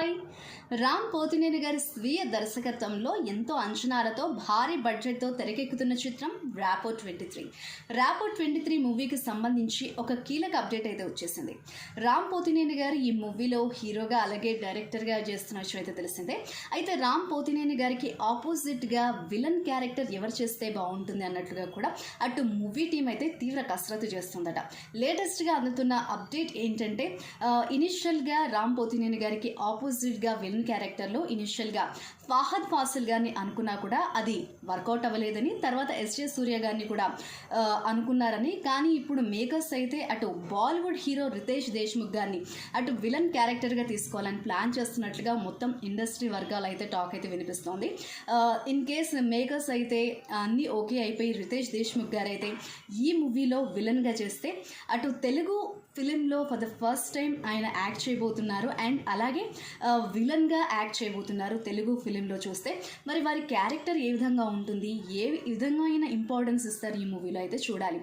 Hi Ram Pothineni గారి స్వీయ దర్శకత్వంలో ఎంతో అంచనాలతో భారీ బడ్జెట్తో తెరకెక్కుతున్న చిత్రం ర్యాపో 23 మూవీకి సంబంధించి ఒక కీలక అప్డేట్ అయితే వచ్చేసింది. రామ్ పోతినేని గారు ఈ మూవీలో హీరోగా అలాగే డైరెక్టర్గా చేస్తున్న విషయం అయితే తెలిసిందే. అయితే రామ్ పోతినేని గారికి ఆపోజిట్గా విలన్ క్యారెక్టర్ ఎవరు చేస్తే బాగుంటుంది అన్నట్లుగా కూడా అటు మూవీ టీం అయితే తీవ్ర కసరత్తు చేస్తుందట. లేటెస్ట్గా అందుతున్న అప్డేట్ ఏంటంటే ఇనిషియల్గా రామ్ పోతినేని గారికి ఆపోజిట్గా విలన్ క్యారెక్టర్లో ఇనిషియల్గా ఫహద్ ఫాసిల్ గారిని అనుకున్నా కూడా అది వర్కౌట్ అవ్వలేదని, తర్వాత ఎస్జే సూర్య గారిని కూడా అనుకున్నారని, కానీ ఇప్పుడు మేకర్స్ అయితే అటు బాలీవుడ్ హీరో రితేష్ దేశ్ముఖ్ గారిని అటు విలన్ క్యారెక్టర్గా తీసుకోవాలని ప్లాన్ చేస్తున్నట్లుగా మొత్తం ఇండస్ట్రీ వర్గాలు అయితే టాక్ అయితే వినిపిస్తోంది. ఇన్ కేస్ మేకర్స్ అయితే అన్నీ ఓకే అయిపోయి రితేష్ దేశ్ముఖ్ గారు అయితే ఈ మూవీలో విలన్గా చేస్తే అటు తెలుగు ఫిలింలో ఫర్ ద ఫస్ట్ టైం ఆయన యాక్ట్ చేయబోతున్నారు అండ్ అలాగే విలన్గా యాక్ట్ చేయబోతున్నారు తెలుగు ఫిలింలో చూస్తే. మరి వారి క్యారెక్టర్ ఏ విధంగా ఉంటుంది, ఏ విధంగా ఇంపార్టెన్స్ ఇస్తారు ఈ మూవీలో అయితే చూడాలి.